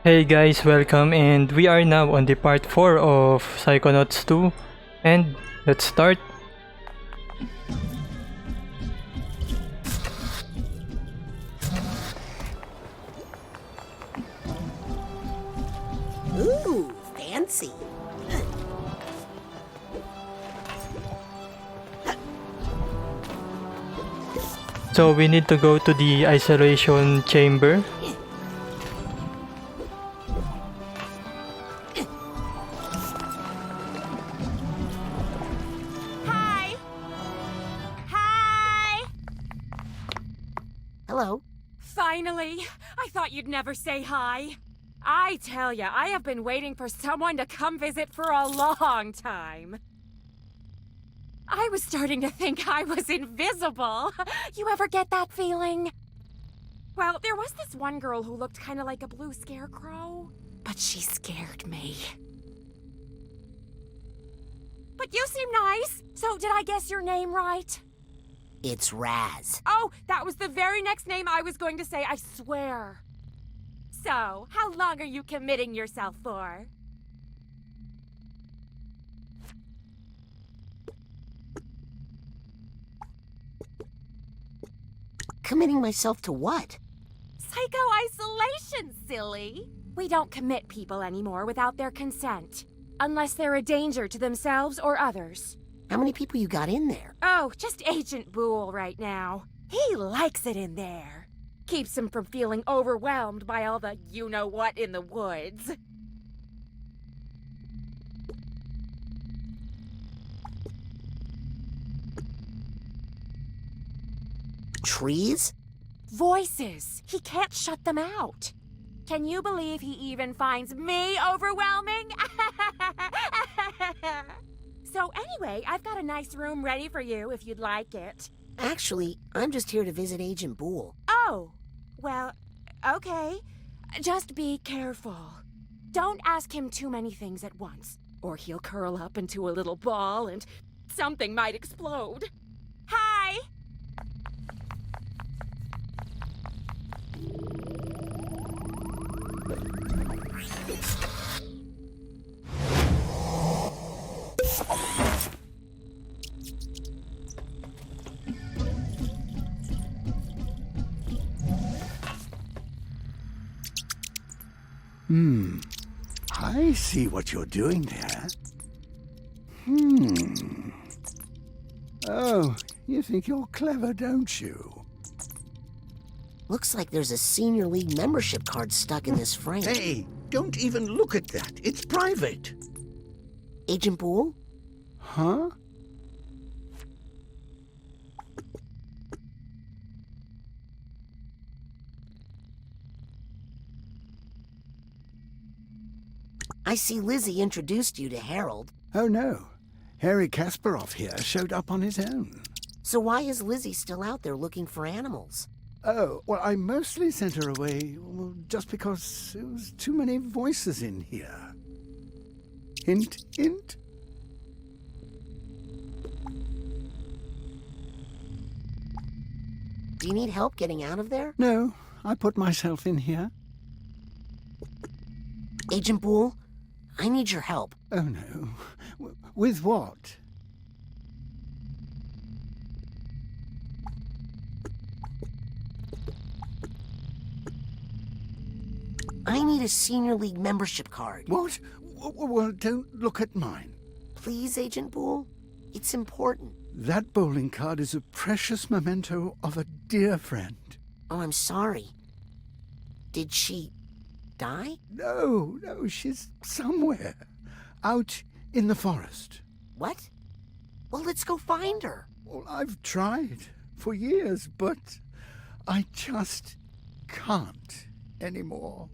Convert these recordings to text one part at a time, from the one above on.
Hey guys, welcome, and we are now on the part 4 of Psychonauts 2, and let's start. Ooh, fancy. So we need to go to the isolation chamber. Hi! Hi! Hello. Finally! I thought you'd never say hi. I tell ya, I have been waiting for someone to come visit for a long time. I was starting to think I was invisible. You ever get that feeling? Well, there was this one girl who looked kind of like a blue scarecrow, but she scared me. But you seem nice, so did I guess your name right? It's Raz. Oh, that was the very next name I was going to say, I swear. So, how long are you committing yourself for? Committing myself to what? Psychoisolation, silly. We don't commit people anymore without their consent. Unless they're a danger to themselves or others. How many people you got in there? Oh, just Agent Boole right now. He likes it in there. Keeps him from feeling overwhelmed by all the you-know-what in the woods. Trees? Voices. He can't shut them out. Can you believe he even finds me overwhelming? So anyway, I've got a nice room ready for you if you'd like it. Actually, I'm just here to visit Agent Boole. Oh, well, okay. Just be careful. Don't ask him too many things at once, or he'll curl up into a little ball and something might explode. Hi! I see what you're doing there. Oh, you think you're clever, don't you? Looks like there's a Senior League membership card stuck in this frame. Hey, don't even look at that. It's private. Agent Boole? Huh? I see Lizzie introduced you to Harold. Oh, no. Harry Kasparov here showed up on his own. So why is Lizzie still out there looking for animals? Oh, well, I mostly sent her away just because there was too many voices in here. Hint, hint. Do you need help getting out of there? No, I put myself in here. Agent Boole, I need your help. Oh, no. With what? I need a Senior League membership card. What? Well, don't look at mine. Please, Agent Boole? It's important. That bowling card is a precious memento of a dear friend. Oh, I'm sorry. Did she die? No, she's somewhere. Out in the forest. What? Well, let's go find her. Well, I've tried for years, but I just can't anymore.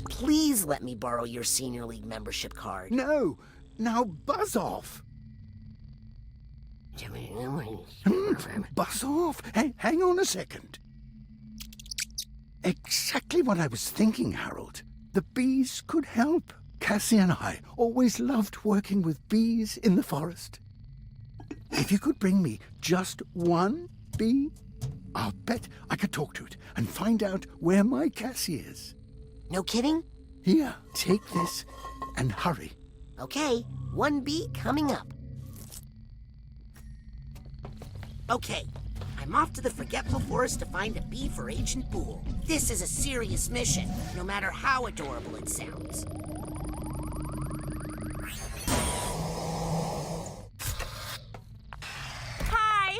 Please let me borrow your Senior League membership card. No, now buzz off. Buzz off. Hey, hang on a second. Exactly what I was thinking, Harold. The bees could help. Cassie and I always loved working with bees in the forest. If you could bring me just one bee, I'll bet I could talk to it and find out where my Cassie is. No kidding? Here, take this and hurry. Okay, 1B coming up. Okay, I'm off to the Forgetful Forest to find a bee for Agent Boole. This is a serious mission, no matter how adorable it sounds. Hi!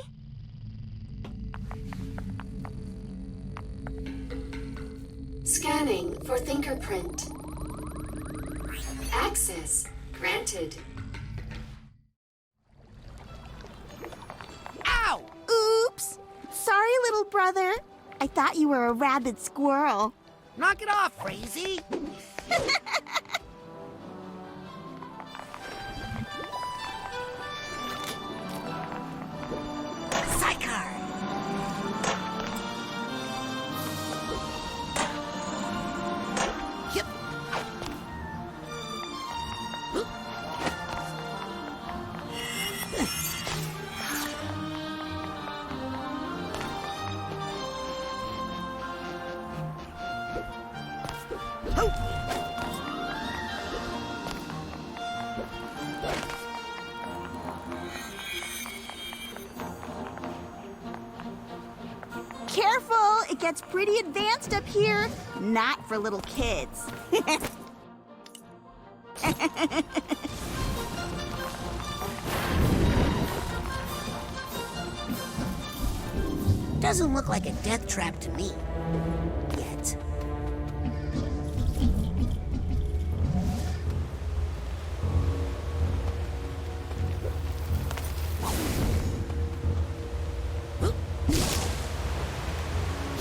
Scanning for fingerprint. Access granted. Ow! Oops! Sorry, little brother. I thought you were a rabid squirrel. Knock it off, Crazy! Psychar! Yep. Careful! It gets pretty advanced up here. Not for little kids. Doesn't look like a death trap to me. Yet.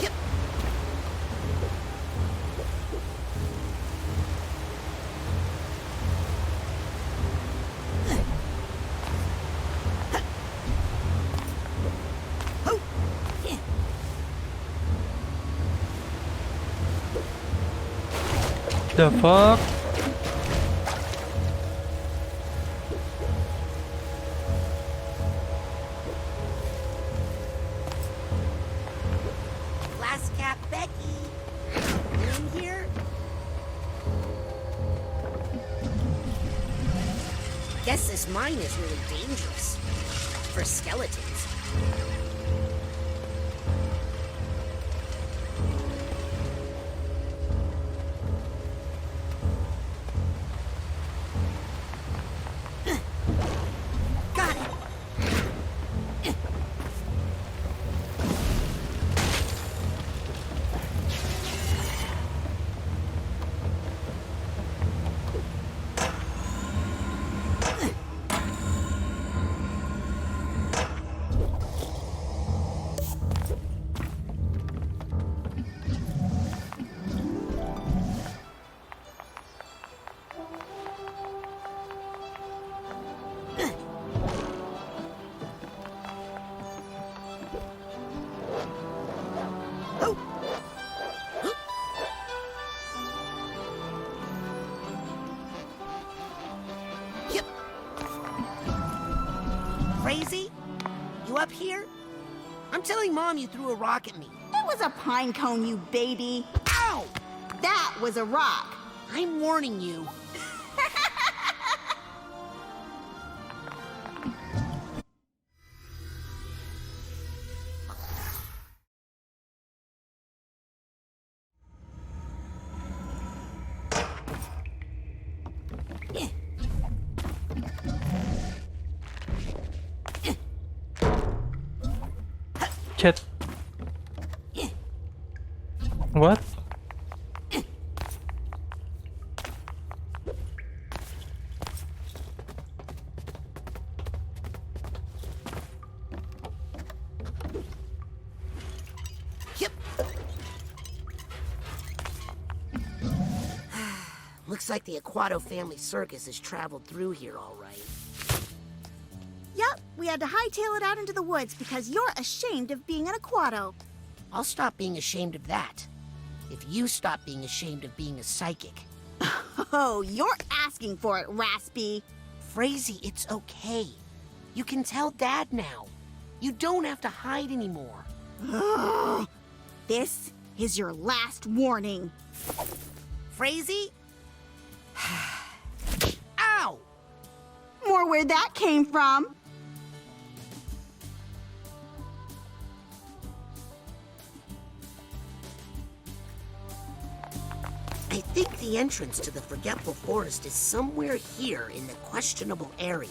Yep. The fuck? Glass cap Becky. You in here? Guess this mine is really dangerous. For skeletons. Got it! Yep. Crazy? You up here? I'm telling Mom you threw a rock at me. It was a pine cone, you baby. Ow! That was a rock. I'm warning you. Shit. What? Yep. Looks like the Aquato family circus has traveled through here all right. Yup, we had to hightail it out into the woods because you're ashamed of being an Aquato. I'll stop being ashamed of that. If you stop being ashamed of being a psychic. Oh, you're asking for it, Raspy. Frazee, it's okay. You can tell Dad now. You don't have to hide anymore. This is your last warning. Frazee? Ow! More where that came from. I think the entrance to the Forgetful Forest is somewhere here in the questionable area.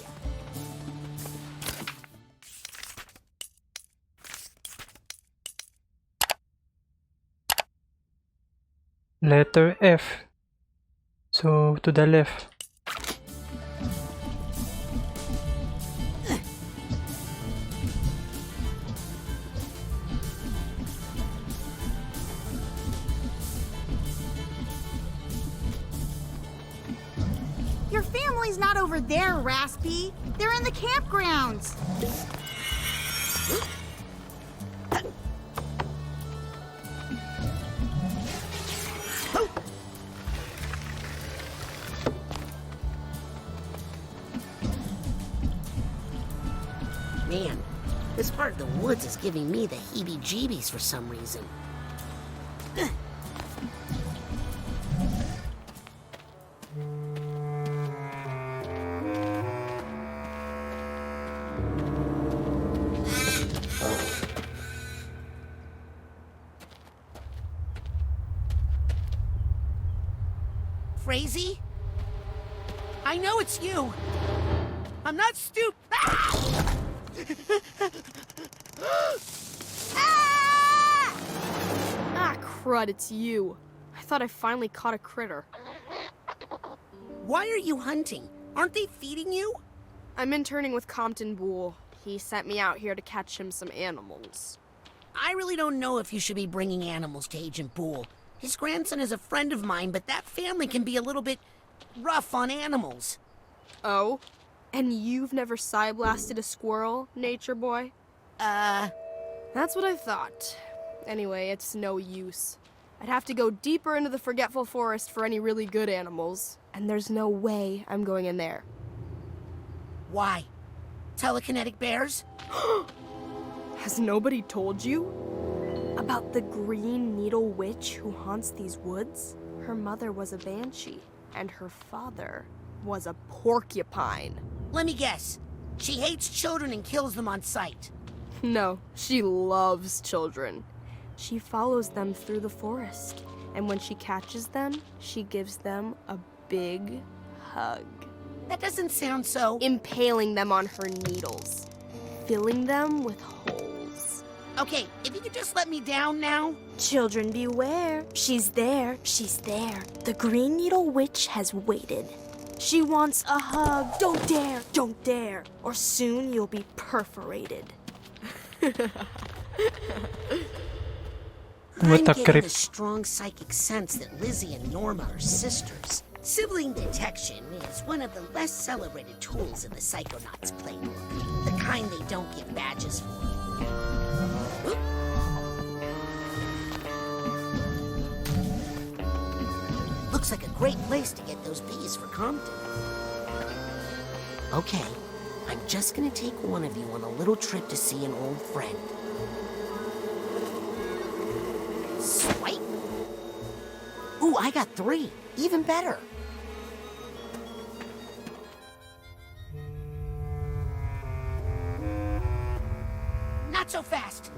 Letter F. So, to the left. Your family's not over there, Raspy. They're in the campgrounds. Man, this part of the woods is giving me the heebie-jeebies for some reason. Frazee? I know it's you. I'm not stupid. Ah, crud, it's you. I thought I finally caught a critter. Why are you hunting? Aren't they feeding you? I'm interning with Agent Boole. He sent me out here to catch him some animals. I really don't know if you should be bringing animals to Agent Boole. His grandson is a friend of mine, but that family can be a little bit rough on animals. Oh? And you've never psy-blasted a squirrel, nature boy? That's what I thought. Anyway, it's no use. I'd have to go deeper into the Forgetful Forest for any really good animals, and there's no way I'm going in there. Why? Telekinetic bears? Has nobody told you? About the Green Needle Witch who haunts these woods? Her mother was a banshee, and her father was a porcupine. Let me guess. She hates children and kills them on sight. No, she loves children. She follows them through the forest, and when she catches them, she gives them a big hug. That doesn't sound so... Impaling them on her needles, filling them with holes. Okay, if you could just let me down now. Children beware. She's there. She's there. The Green Needle Witch has waited. She wants a hug. Don't dare. Don't dare. Or soon you'll be perforated. I'm getting a strong psychic sense that Lizzie and Norma are sisters. Sibling detection is one of the less celebrated tools in the Psychonauts playbook. The kind they don't give badges for. Oop. Looks like a great place to get those bees for Compton. Okay, I'm just gonna take one of you on a little trip to see an old friend. Swipe. Ooh, I got 3. Even better. Not so fast.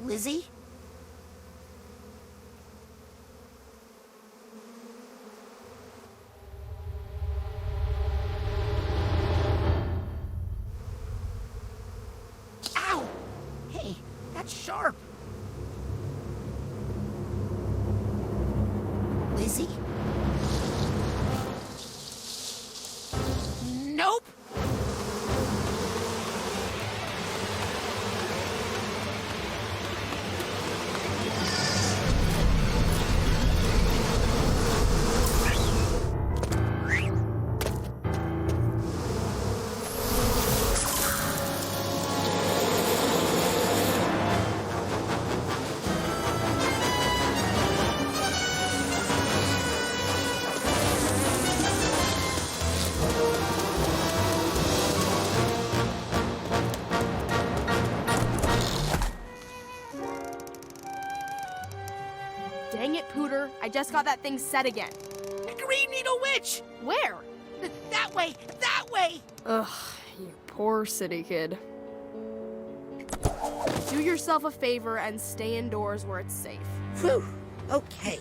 Lizzie? Ow! Hey, that's sharp. Lizzie? Nope. Dang it, Pooter. I just got that thing set again. Green Needle Witch! Where? That way! That way! Ugh, you poor city kid. Do yourself a favor and stay indoors where it's safe. Phew. Okay.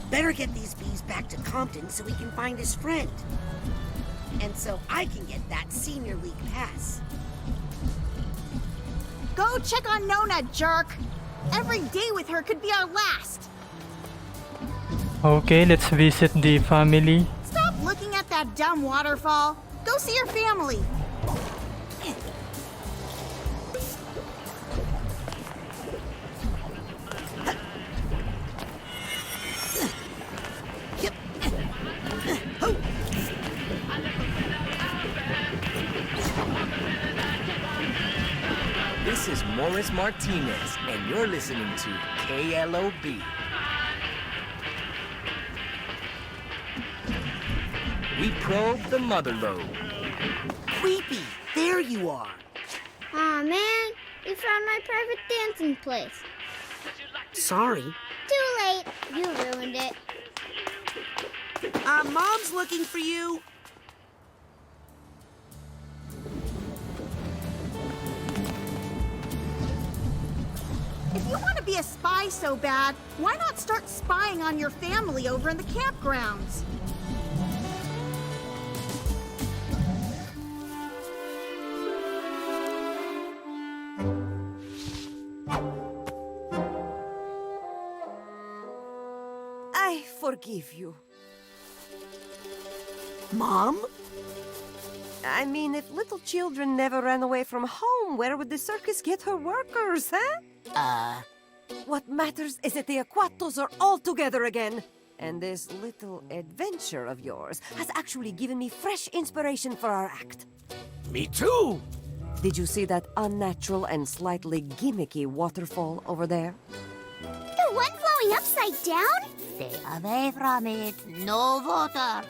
Better get these bees back to Compton so he can find his friend. And so I can get that senior league pass. Go check on Nona, jerk! Every day with her could be our last! Okay, let's visit the family. Stop looking at that dumb waterfall. Go see your family. This is Morris Martinez, and you're listening to KLOB. We probe the mother lobe. Creepy, there you are. Aw, man, you found my private dancing place. Sorry. Too late. You ruined it. Mom's looking for you. If you want to be a spy so bad, why not start spying on your family over in the campgrounds? I forgive you. Mom? I mean, if little children never ran away from home, where would the circus get her workers, huh? What matters is that the Aquatos are all together again. And this little adventure of yours has actually given me fresh inspiration for our act. Me too! Did you see that unnatural and slightly gimmicky waterfall over there? The one flowing upside down? Stay away from it. No water.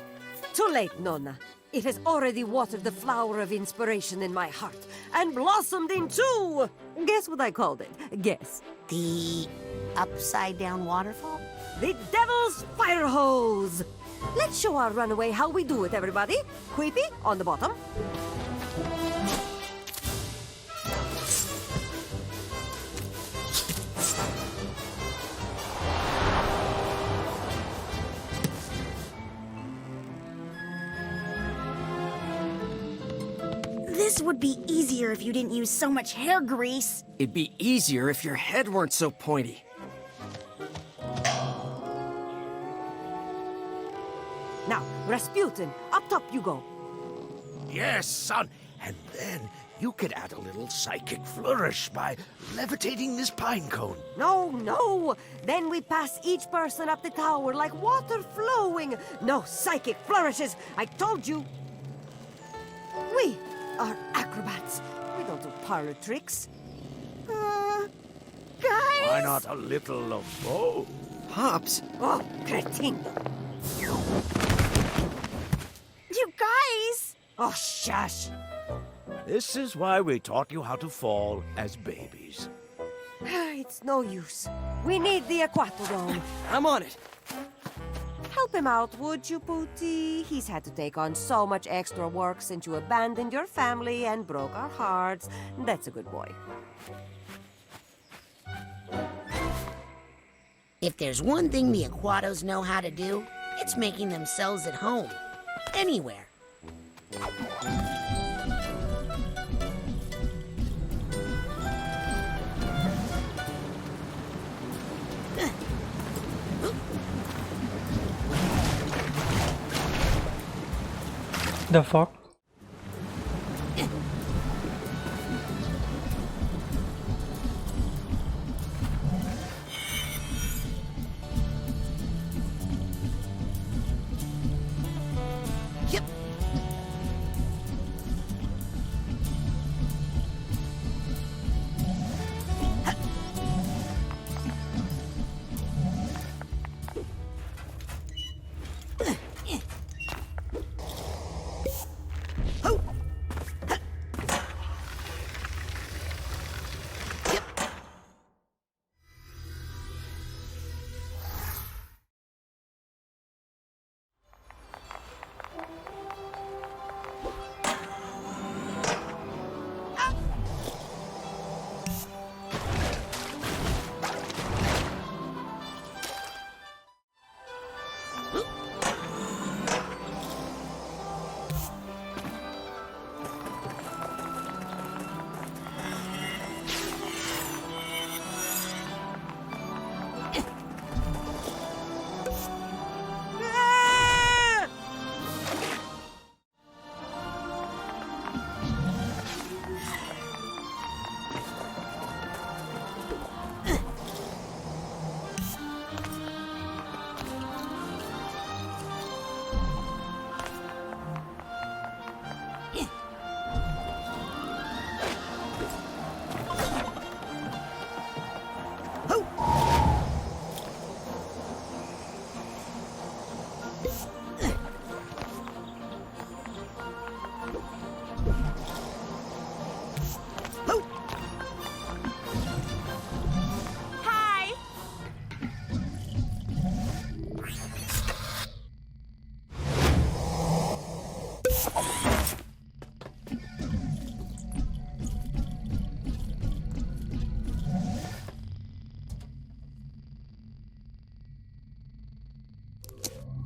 Too late, Nonna. It has already watered the flower of inspiration in my heart and blossomed into... Guess what I called it? Guess. The upside down waterfall? The Devil's Fire Hose! Let's show our runaway how we do it, everybody. Queepy, on the bottom. This would be easier if you didn't use so much hair grease. It'd be easier if your head weren't so pointy. Now, Rasputin, up top you go. Yes, son. And then you could add a little psychic flourish by levitating this pine cone. No. Then we pass each person up the tower like water flowing. No psychic flourishes, I told you. We are acrobats. We don't do parlor tricks. Guys? Why not a little of both? Pops, Oh, cretin. You guys! Oh, shush. This is why we taught you how to fall as babies. It's no use. We need the Aquato Dome. I'm on it. Help him out, would you, Pooty? He's had to take on so much extra work since you abandoned your family and broke our hearts. That's a good boy. If there's one thing the Aquatos know how to do, it's making themselves at home. Anywhere. The fuck? Yep.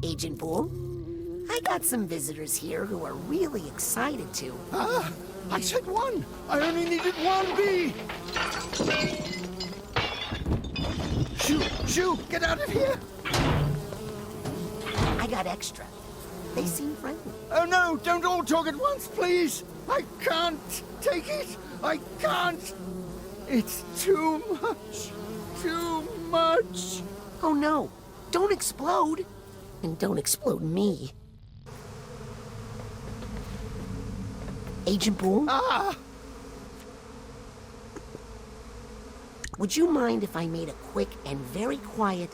Agent Boole. I got some visitors here who are really excited to. I said one. I only needed one bee. Shoo, get out of here. I got extra. They seem friendly. Oh no, don't all talk at once, please. I can't take it. I can't. It's too much. Too much. Oh no, don't explode. And don't explode me. Agent Boole? Would you mind if I made a quick and very quiet,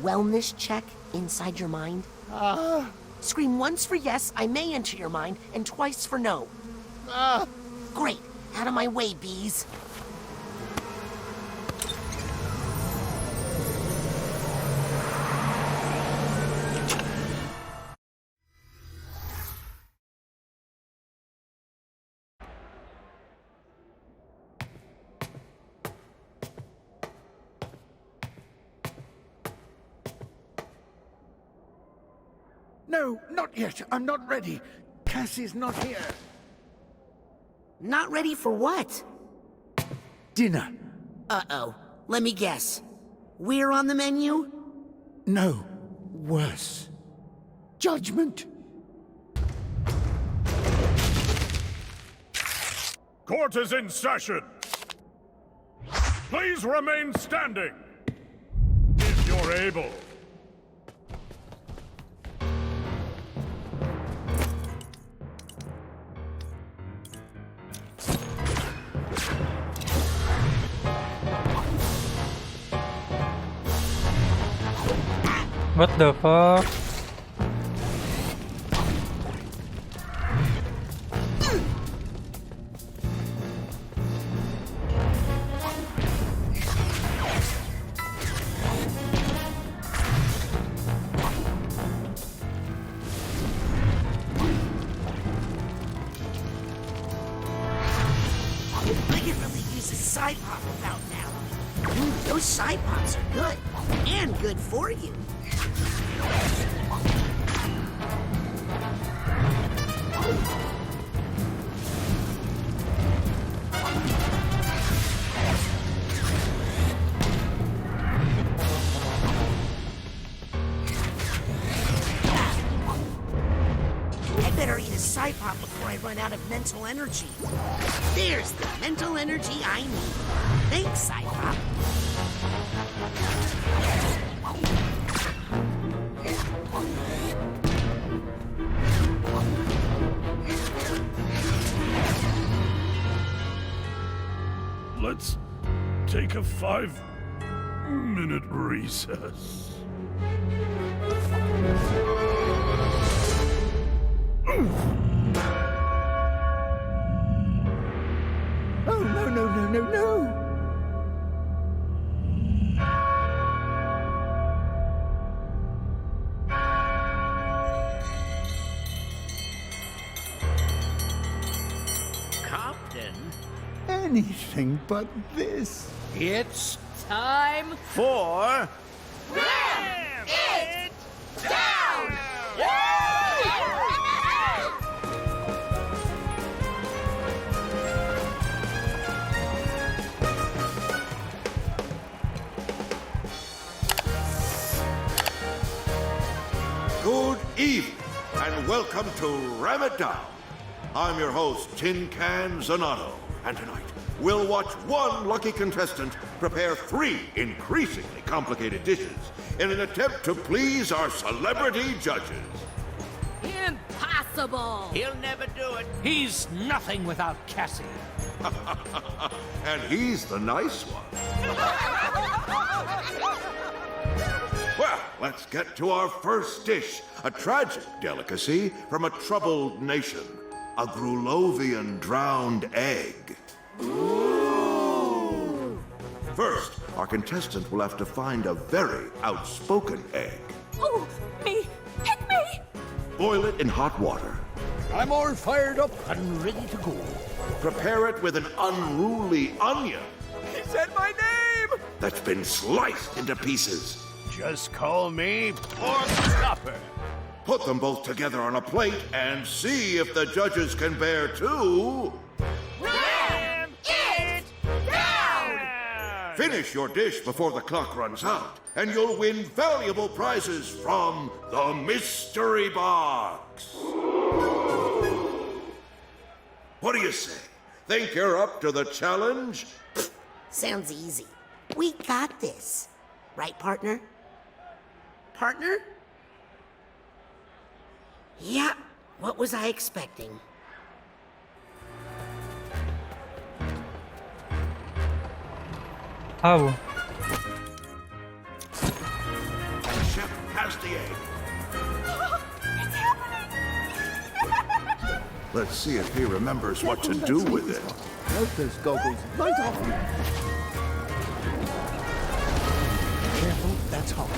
wellness check inside your mind? Scream once for yes, I may enter your mind, and twice for no. Great. Out of my way, bees. No, not yet. I'm not ready. Cassie's not here. Not ready for what? Dinner. Uh-oh. Let me guess. We're on the menu? No. Worse. Judgment. Court is in session. Please remain standing. If you're able. What the fuck? I could really use a side pop about now. Those side pops are good. And good for you. I better eat a side pop before I run out of mental energy. There's the mental energy I need. Thanks, side pop. Let's take a 5-minute recess. Oh, no. Captain? Anything but this. It's time for... Ram it down! Good evening, and welcome to Ram It Down. I'm your host, Tin Can Zanotto, and tonight we'll watch one lucky contestant prepare 3 increasingly complicated dishes in an attempt to please our celebrity judges. Impossible! He'll never do it. He's nothing without Cassie. And he's the nice one. Well, let's get to our first dish, a tragic delicacy from a troubled nation. A Grulovian drowned egg. Ooh. First, our contestant will have to find a very outspoken egg. Oh, me! Pick me! Boil it in hot water. I'm all fired up and ready to go. Prepare it with an unruly onion. He said my name! That's been sliced into pieces. Just call me Pork Chopper. Put them both together on a plate and see if the judges can bear two. Ram it down! Finish your dish before the clock runs out, and you'll win valuable prizes from the Mystery Box. What do you say? Think you're up to the challenge? Sounds easy. We got this. Right, partner? Partner? Yeah, what was I expecting? How? Chef has the egg. It's happening! Let's see if he remembers what to do with it. Note those goggles right off you. Careful, that's hot.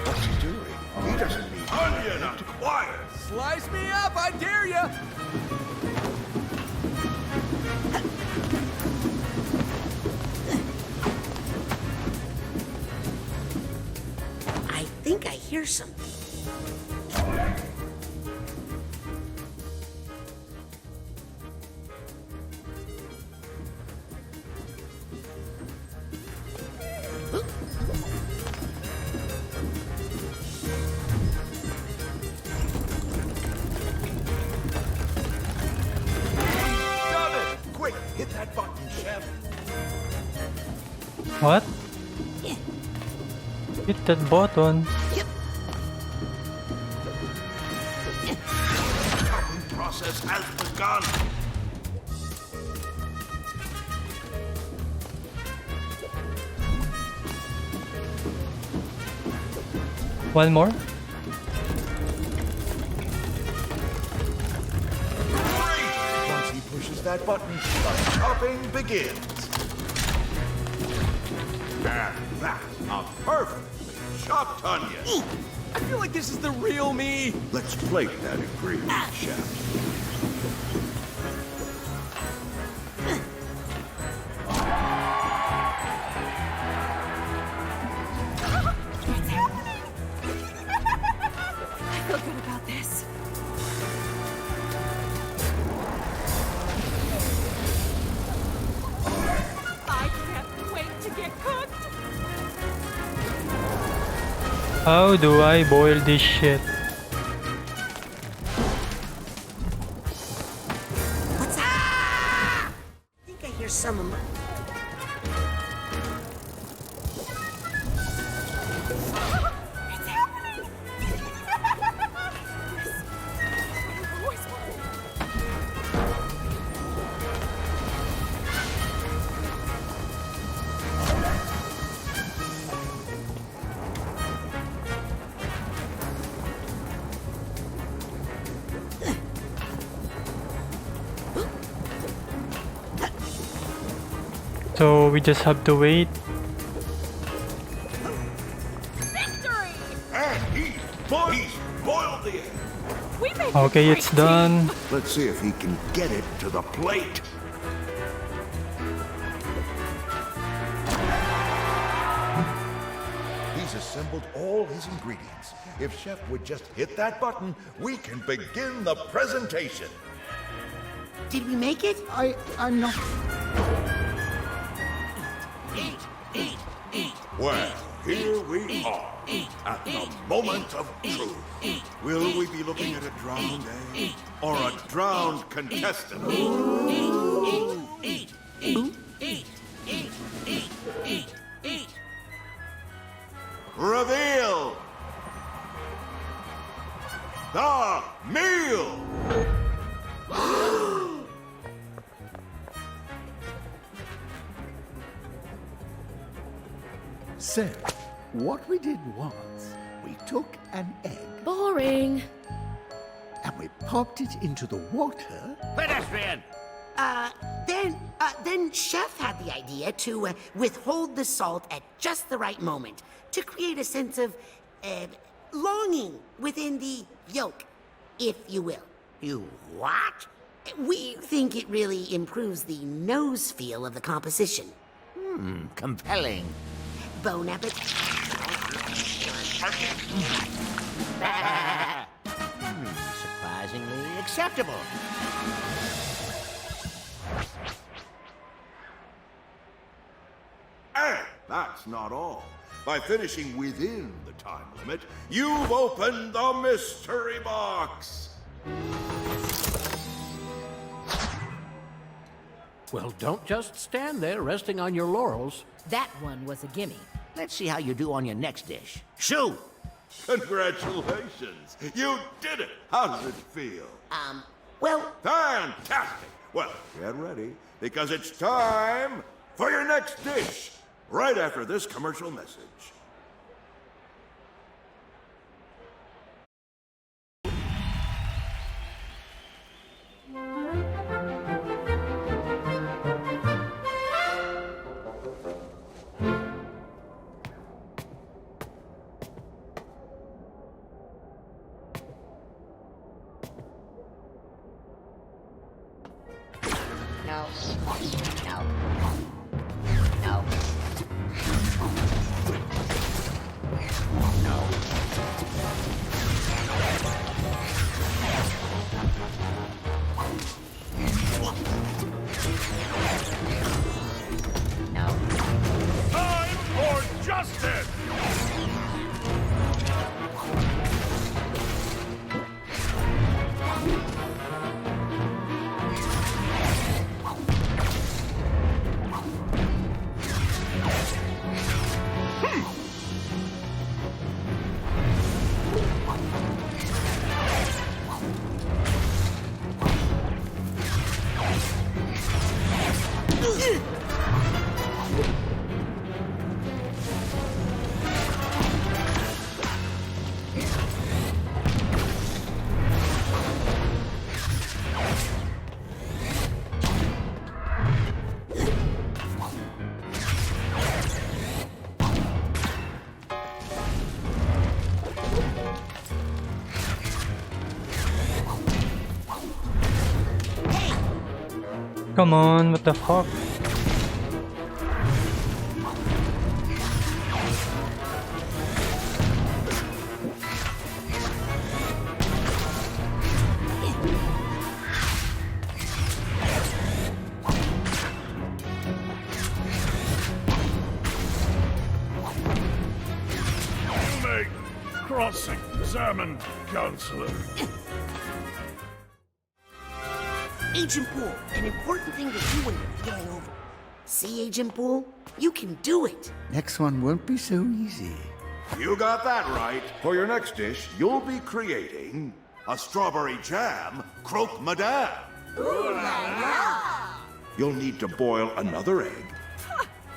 What's he doing? He doesn't need onion acquired. Slice me up, I dare ya! I think I hear something. Quick, hit that button, Chef. What? Hit that button. Chopping process has begun. One more? Once he pushes that button, the chopping begins. And that's a perfectly chopped onion. I feel like this is the real me. Let's plate that ingredient, Chef. It's happening! I feel good about this. I can't wait to get cooked! How do I boil this shit? What's that? I think I hear some of my... It's happening! So we just have to wait. Victory! And he's boiled the egg. We made Okay, it's done. Let's see if he can get it to the plate. He's assembled all his ingredients. If Chef would just hit that button, we can begin the presentation. Did we make it? I'm not... Well, here we are, at the moment of truth. Will we be looking at a drowned egg or a drowned contestant? Reveal the meal! So, what we did was, we took an egg Boring. and we popped it into the water. Pedestrian! Then Chef had the idea to withhold the salt at just the right moment to create a sense of longing within the yolk, if you will. You what? We think it really improves the nose feel of the composition. Compelling. Bon appetit. Surprisingly acceptable. And that's not all. By finishing within the time limit, you've opened the mystery box. Well, don't just stand there resting on your laurels. That one was a gimme. Let's see how you do on your next dish. Shoo! Congratulations! You did it! How does it feel? Well... Fantastic! Well, get ready, because it's time for your next dish, right after this commercial message. No. No. No. Time for justice! Come on, what the fuck? You may cross-examine, Counselor. Agent Boole, an important thing to do when you're feeling over. See, Agent Boole? You can do it. Next one won't be so easy. You got that right. For your next dish, you'll be creating a strawberry jam croque madame. Ooh la la! You'll need to boil another egg,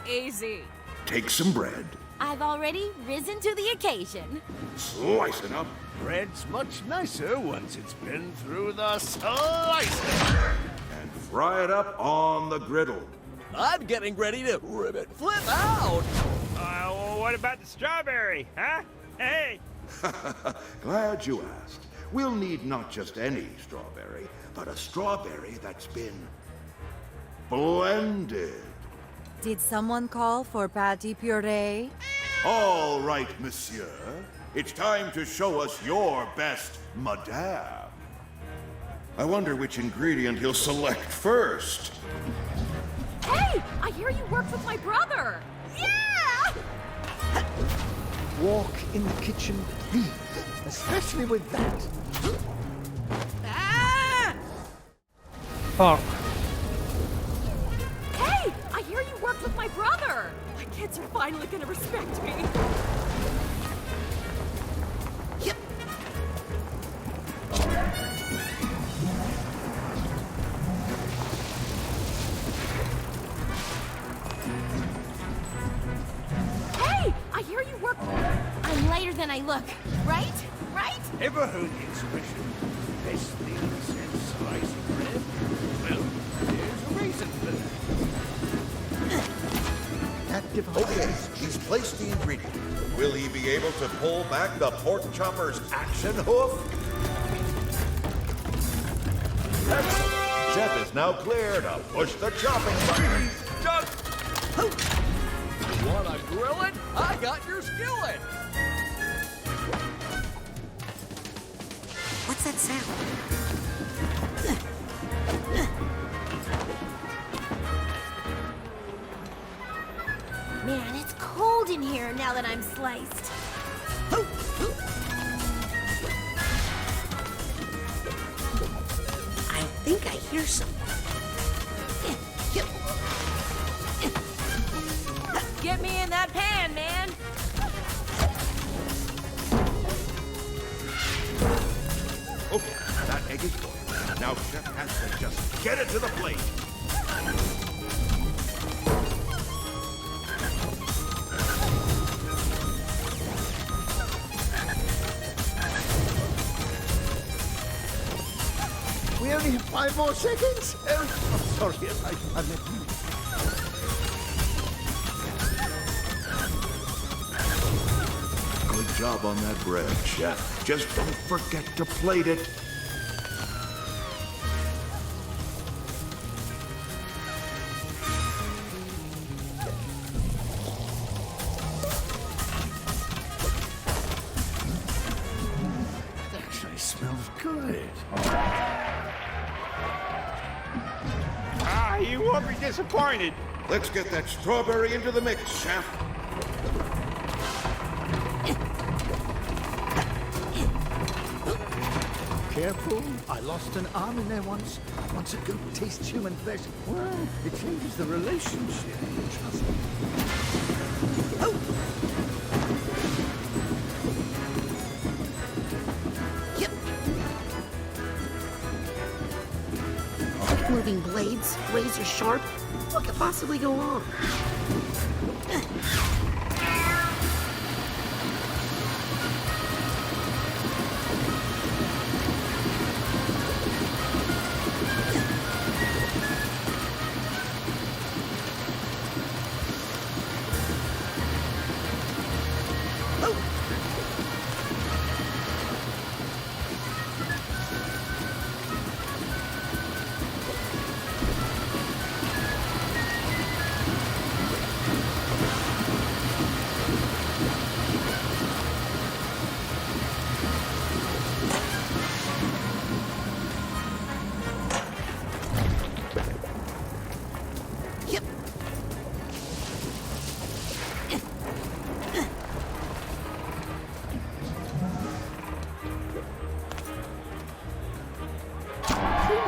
Easy. take some bread, I've already risen to the occasion. slice it up, Bread's much nicer once it's been through the slicer. and fry it up on the griddle. I'm getting ready to ribbit flip out. What about the strawberry, huh? Hey! Glad you asked. We'll need not just any strawberry, but a strawberry that's been blended. Did someone call for patty puree? All right, monsieur. It's time to show us your best madame. I wonder which ingredient he'll select first. Hey! I hear you worked with my brother! Yeah! Walk in the kitchen, please. Especially with that. Ah! Fuck. Hey! I hear you worked with my brother! My kids are finally gonna respect me. Yep. Hey! I hear you work. I'm lighter than I look, right? Right? Ever heard the expression, best thing since sliced bread? Well, there's a reason for that. Okay, he's placed the ingredient. Will he be able to pull back the pork chopper's action hoof? Excellent. Chef is now clear to push the chopping button. You wanna grill it? I got your skillet. What's that sound? Man, it's cold in here now that I'm sliced. I think I hear something. Get me in that pan, man! Okay, that egg is cooked. Now Chef has to just get it to the plate. We only have 5 more seconds. Oh, sorry, yes, I meant you. Good job on that bread, Chef. Just don't forget to plate it. It actually smells good. Ah, you won't be disappointed. Let's get that strawberry into the mix, Chef. Careful, I lost an arm in there once. Once a goat tastes human flesh, well, it changes the relationship. Trust me. Quick-moving blades, razor sharp. What could possibly go wrong?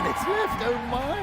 It's left, oh my!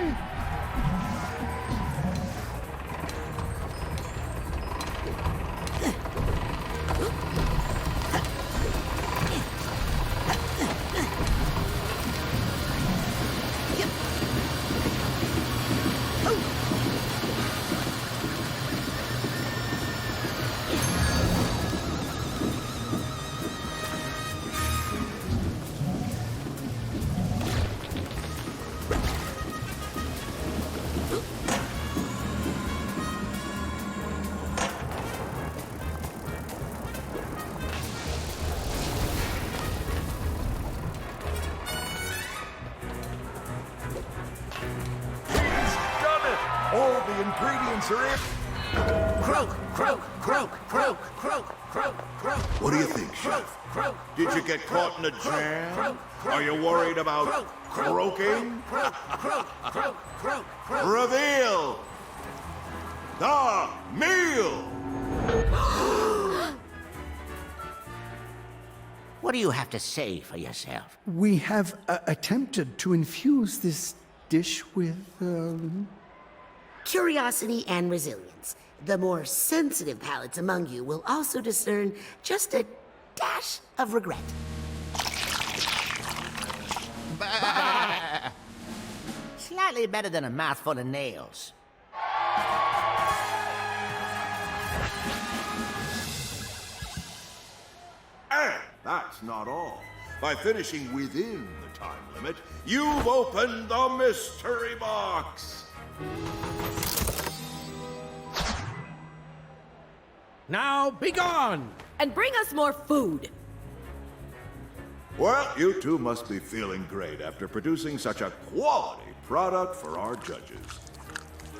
All the ingredients are in. Croak, croak, croak, croak, croak, croak, croak. What do you think, Chef? Did you get caught in a jam? Are you worried about croaking? Reveal the meal! What do you have to say for yourself? We have attempted to infuse this dish with, Curiosity and resilience. The more sensitive palates among you will also discern just a dash of regret. Slightly better than a mouthful of nails. And that's not all. By finishing within the time limit, you've opened the mystery box. Now be gone! And bring us more food. Well, you two must be feeling great after producing such a quality product for our judges.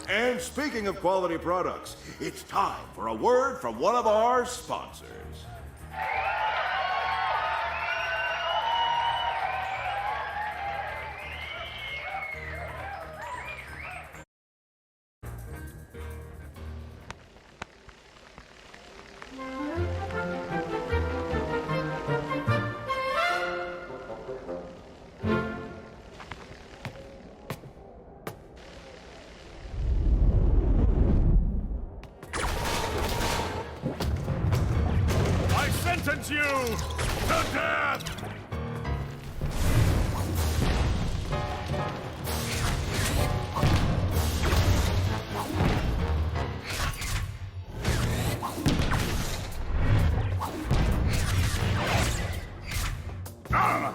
And speaking of quality products, it's time for a word from one of our sponsors. I sentence you to death! Ah!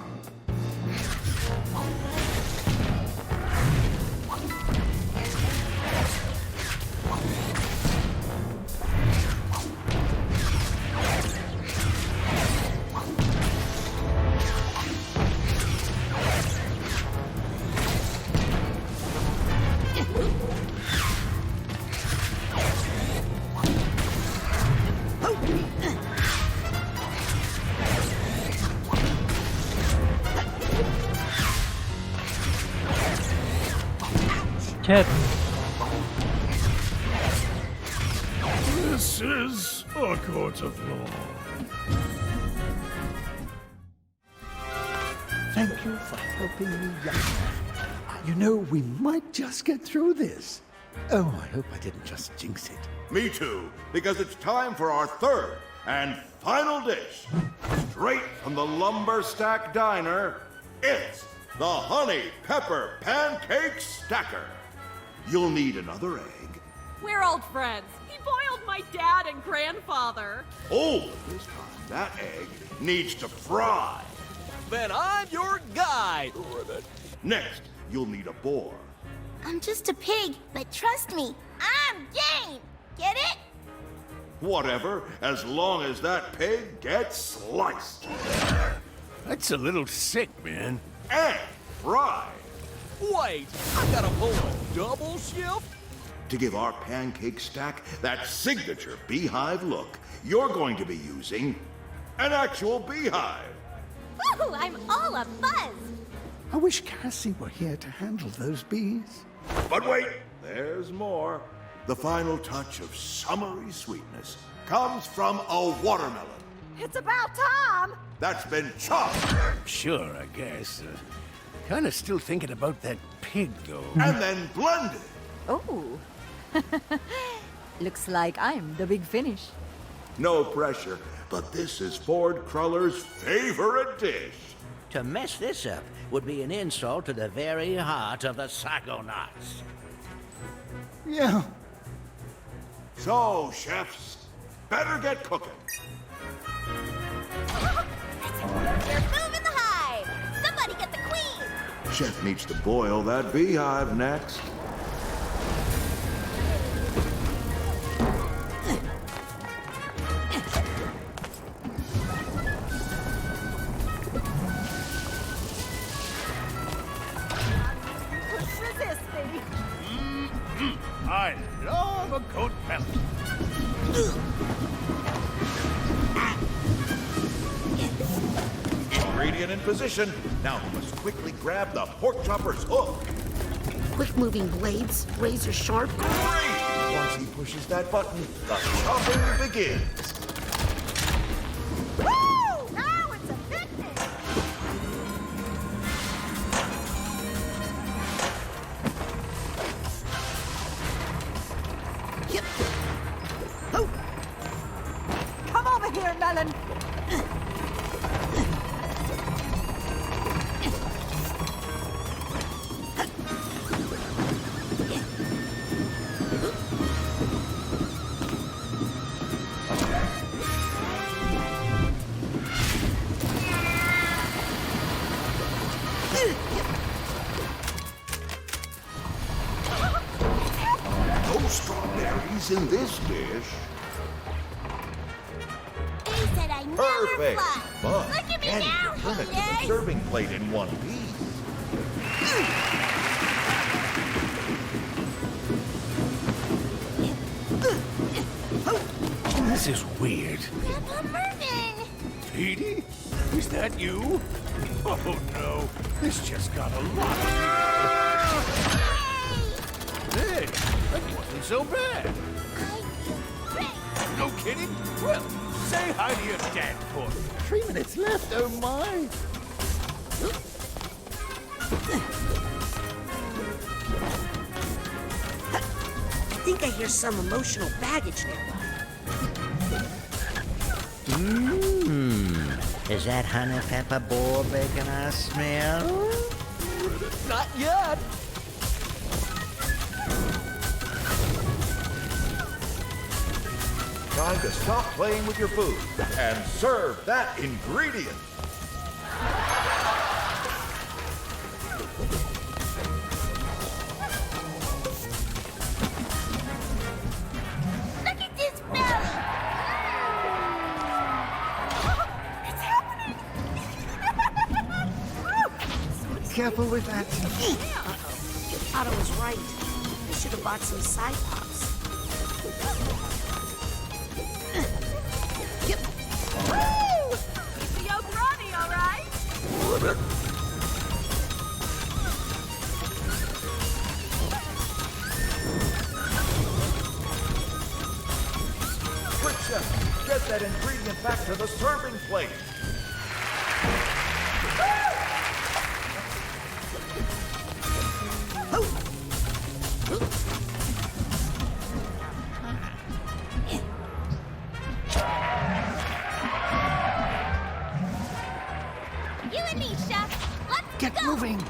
Cat. This is a court of law. Thank you for helping me, young man. You know, we might just get through this. Oh, I hope I didn't just jinx it. Me too, because it's time for our third and final dish. Straight from the Lumber Stack Diner, it's the Honey Pepper Pancake Stacker. You'll need another egg. We're old friends. He boiled my dad and grandfather. Oh, this time that egg needs to fry. Then I'm your guide, Ribbit. Next, you'll need a boar. I'm just a pig, but trust me, I'm game. Get it? Whatever, as long as that pig gets sliced. That's a little sick, man. And fried. Wait, I gotta pull a double shift? To give our pancake stack that signature beehive look, you're going to be using an actual beehive. Woo, I'm all a buzz. I wish Cassie were here to handle those bees. But wait, there's more. The final touch of summery sweetness comes from a watermelon It's about time! that's been chopped Sure, I guess. Kinda still thinking about that pig, though. and then blended. Oh. Looks like I'm the big finish. No pressure, but this is Ford Cruller's favorite dish. To mess this up would be an insult to the very heart of the Psychonauts. Yeah. So, chefs, better get cooking. You're moving the hive. Somebody get the queen. Chef needs to boil that beehive next. Push resisting. I love a good belt. Ingredient in position. Now we must quickly grab the pork chopper's hook. Quick-moving blades, razor sharp. Great! Once he pushes that button, the chopping begins. Woo! Now it's a picnic! Yep. Oh, Come over here, Melon! No strawberries in this dish. He said I never perfect. butterfly. But Look at me can now, you turn it to the Jose. serving plate in one piece? This is weird. Grandpa Mervin! Petey? Is that you? Oh no, this just got a lot of Hey, that wasn't so bad. No kidding? Well, say hi to your dad for me. 3 minutes left, oh my! I think I hear some emotional baggage nearby. Is that honey pepper boar bacon I smell? Not yet. Time to stop playing with your food and serve that ingredient. Look at this belly! It's happening! Careful with that. Otto was right. I should have bought some side pops. Woo! The old Ronnie, all right? Quick, chef, get that ingredient back to the serving plate. You and me, Chef. Let's Get go! moving!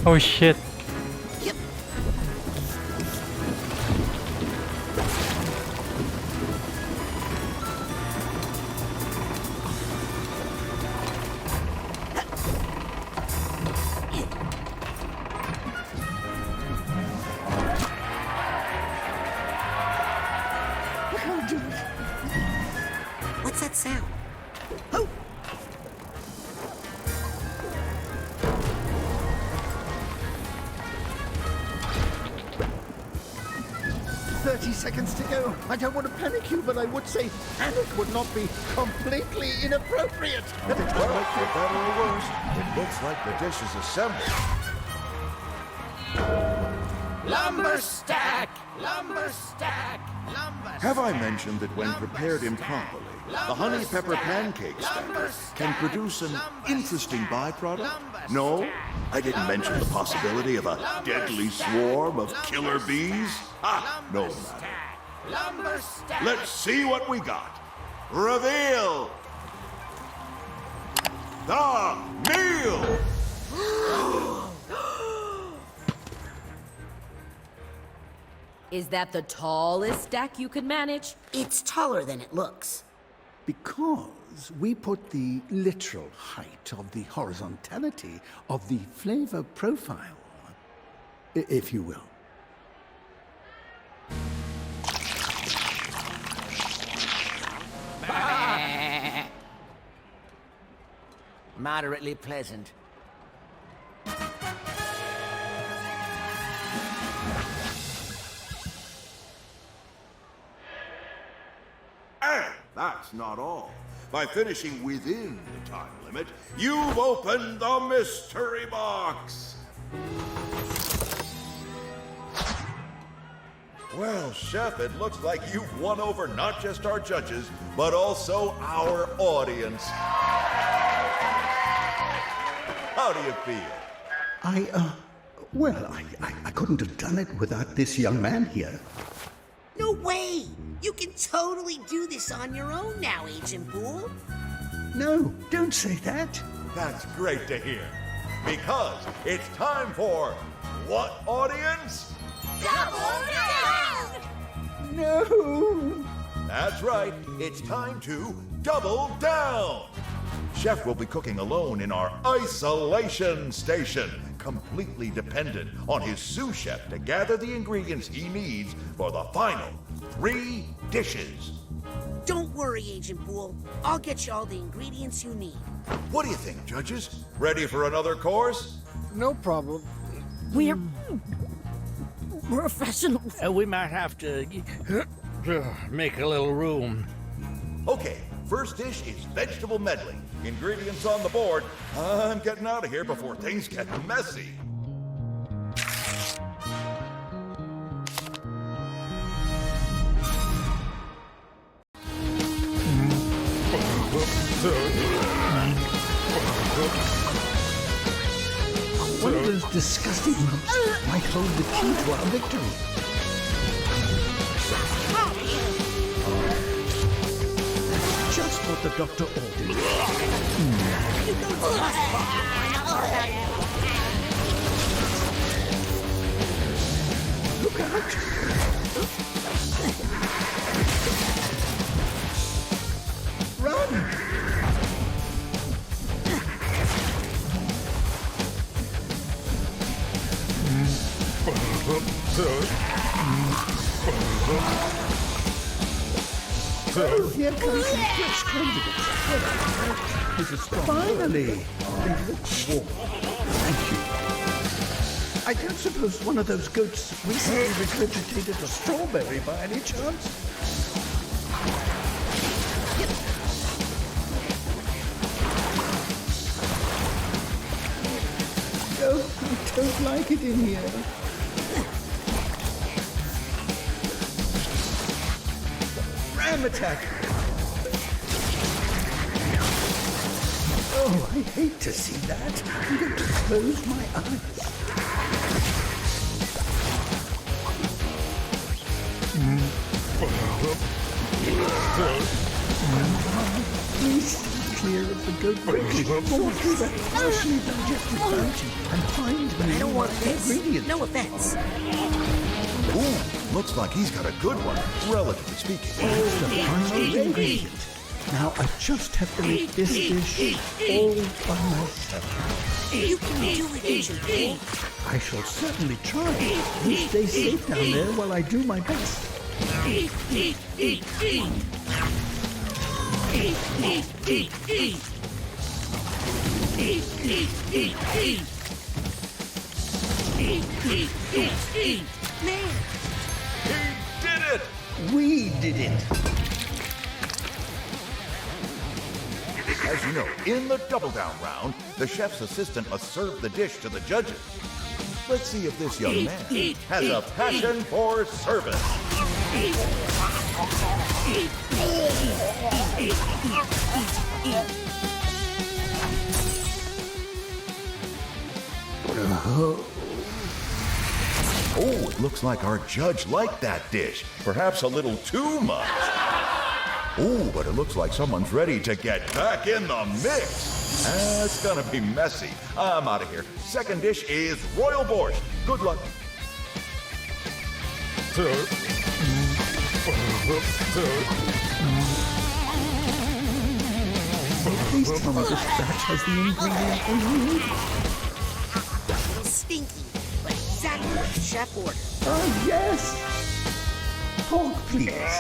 Oh shit. What's that sound? 30 seconds to go. I don't want to panic you, but I would say panic would not be completely inappropriate at a time Well, like for this. better or worse, it looks like the dish is assembled. Lumber stack! Lumber stack! Lumber Have I mentioned that when prepared improperly, the honey pepper pancake stack can produce an interesting byproduct? No? I didn't mention the possibility of a deadly swarm of killer bees? Ah, no matter. Lumber stack! Let's see what we got. Reveal the meal! Is that the tallest stack you could manage? It's taller than it looks. Because we put the literal height of the horizontality of the flavor profile, if you will. Moderately pleasant. And that's not all. By finishing within the time limit, you've opened the mystery box. Well, Chef, it looks like you've won over not just our judges, but also our audience. How do you feel? I couldn't have done it without this young man here. No way! You can totally do this on your own now, Agent Boole. No, don't say that. That's great to hear. Because it's time for what audience? Double down! No! That's right. It's time to double down. Chef will be cooking alone in our isolation station, completely dependent on his sous chef to gather the ingredients he needs for the final 3 dishes. Don't worry, Agent Boole. I'll get you all the ingredients you need. What do you think, judges? Ready for another course? No problem. We're professionals. We might have to make a little room. Okay, first dish is vegetable medley. Ingredients on the board. I'm getting out of here before things get messy. One of those disgusting lumps might hold the key to our victory. Just what the doctor ordered. Look out! Run! Oh, here comes some fresh candidates. This is strong. Finally! They look warm. Thank you. I don't suppose one of those goats recently regurgitated a strawberry by any chance? Oh, I don't like it in here. Ram attack! Oh, I hate to see that. I'm going to close my eyes. Please stay clear of the goat quickly. Fall through that partially digested fountain and find me. I don't want this. Ingredients. No offense. Ooh, looks like he's got a good one, relatively speaking. That's the final ingredient. Now I just have to make this dish all by myself. You can do it, Agent Boole. I shall certainly try. You stay safe down there while I do my best. Man! He did it! We did it! As you know, in the double down round, the chef's assistant must serve the dish to the judges. Let's see if this young man has a passion for service. Oh, it looks like our judge liked that dish. Perhaps a little too much. Oh, but it looks like someone's ready to get back in the mix. It's gonna be messy. I'm out of here. Second dish is royal borscht. Good luck. Please tell me this batch has the ingredient we need. Stinky, but exactly what the chef ordered. Oh, yes! Pork, please.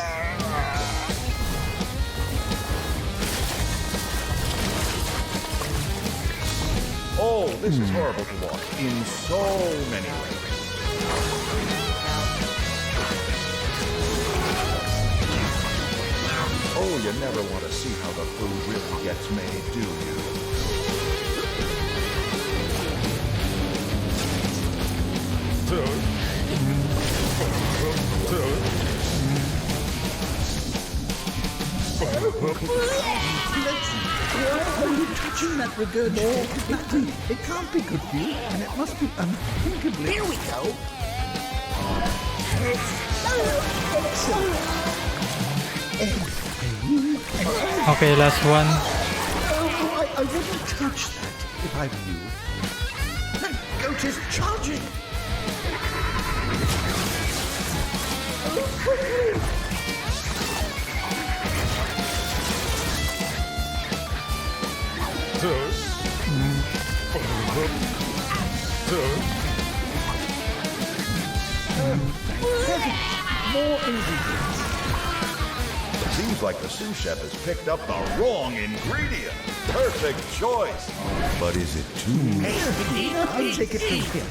Oh, this is horrible to watch in so many ways. Oh, you never want to see how the food really gets made, do you? Why are you touching that regurgitated patty? It can't be good for you, and it must be unthinkably... Here we go. Okay, last one. Oh, I wouldn't touch that if I were you. That goat is charging. Move quickly! More ingredients. Seems like the sous chef has picked up the wrong ingredient. Perfect choice. But is it too... I'll take it from here.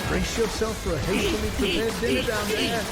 Brace yourself for a hastily prepared dinner down there.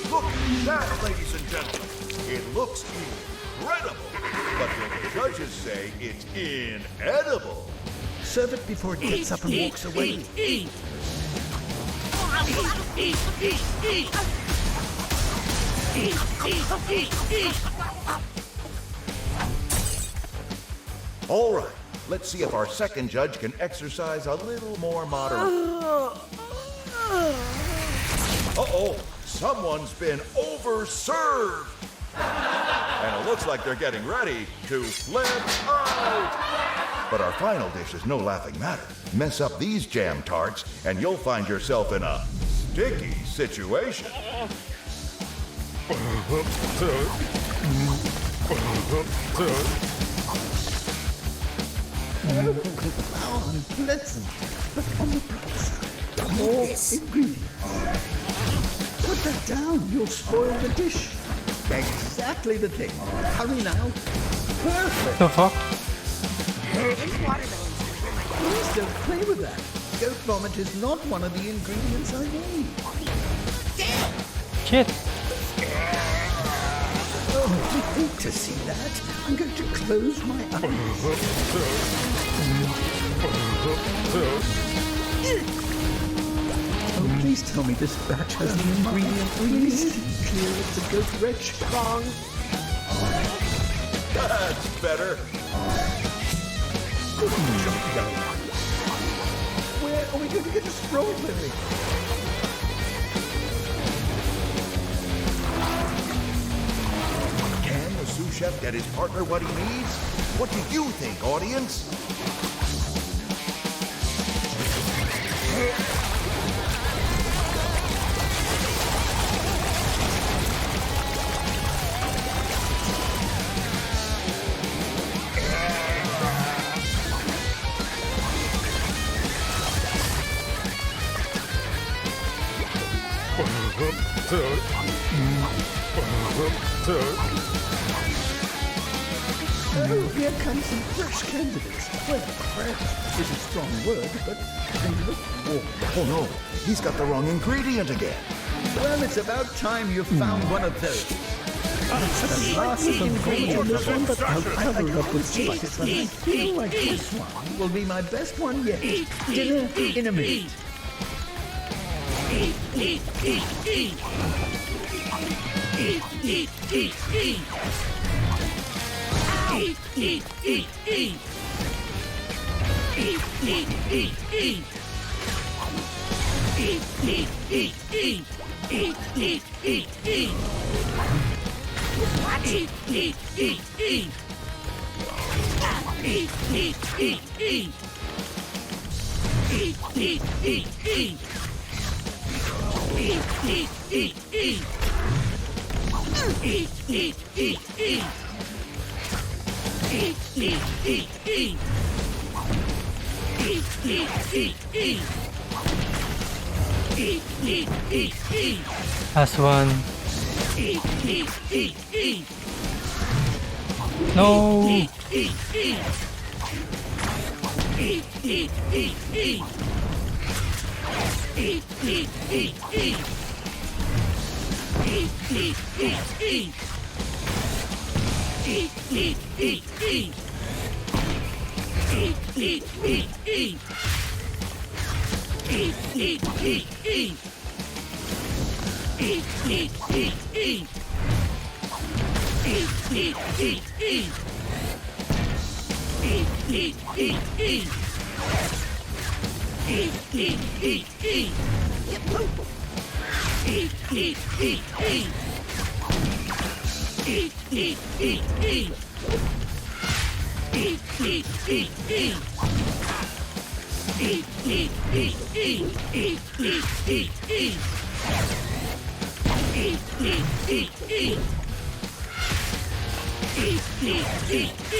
Look at that, ladies and gentlemen. It looks incredible. But the judges say it's inedible. Serve it before it gets up and walks away. All right, let's see if our second judge can exercise a little more moderation. Uh-oh, someone's been overserved. And it looks like they're getting ready to flip out. But our final dish is no laughing matter. Mess up these jam tarts, and you'll find yourself in a sticky situation. How unpleasant. But on the bright side, more ingredients. Put that down, you'll spoil the dish. Exactly the thing. Hurry now. Perfect. The fuck? Please don't play with that. Goat vomit is not one of the ingredients I need. Shit. Oh, I hate to see that. I'm going to close my eyes. Oh, please tell me this batch has the ingredient we need. Clear of the goat wretch. Wrong. That's better. Where are we going to get a strawberry? Can the sous chef get his partner what he needs? What do you think, audience? Oh, here comes some fresh candidates. Well, fresh is a strong word, but they look warm. Oh no, he's got the wrong ingredient again. Well, it's about time you found one of those. It's the last ingredient, but I'll cover up with spice. I feel like this one will be my best one yet. Dinner in a minute. Last one. No.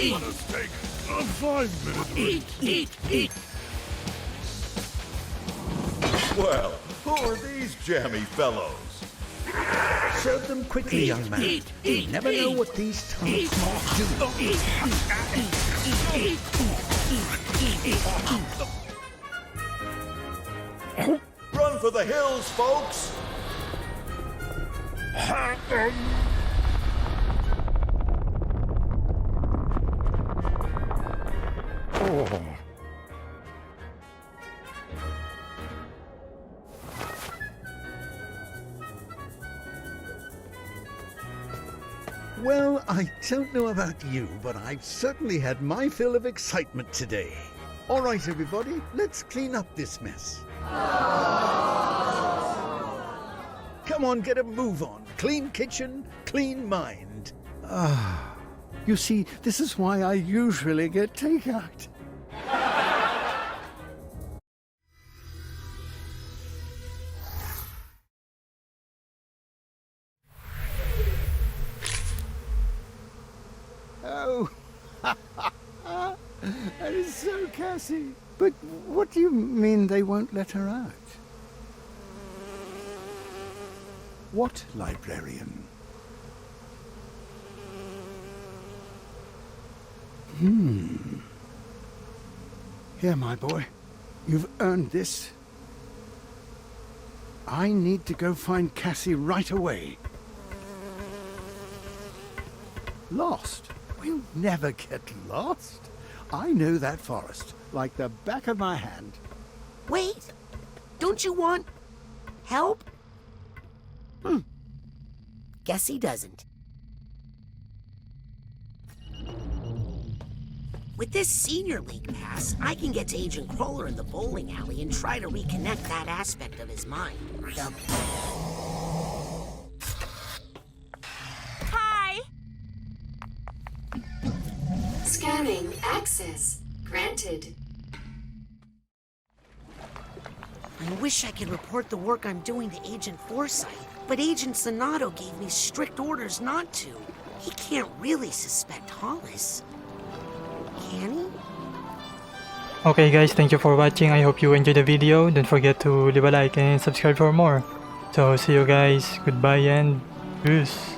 Let us take a 5-minute break. Well, who are these jammy fellows? Serve them quickly, young man. You never know what these tarts might do. Run for the hills, folks! Oh. Well, I don't know about you, but I've certainly had my fill of excitement today. All right, everybody, let's clean up this mess. Come on, get a move on. Clean kitchen, clean mind. Ah, you see, this is why I usually get takeout. Oh, that is so Cassie. But what do you mean they won't let her out? What librarian? Here, my boy. You've earned this. I need to go find Cassie right away. Lost? We'll never get lost. I know that forest like the back of my hand. Wait! Don't you want help? Guess he doesn't. With this Senior League pass, I can get to Agent Crawler in the bowling alley and try to reconnect that aspect of his mind. Hi! Scanning access granted. I wish I could report the work I'm doing to Agent Forsyth, but Agent Sonato gave me strict orders not to. He can't really suspect Hollis. Can he? Okay guys, thank you for watching. I hope you enjoyed the video. Don't forget to leave a like and subscribe for more. So see you guys. Goodbye and peace.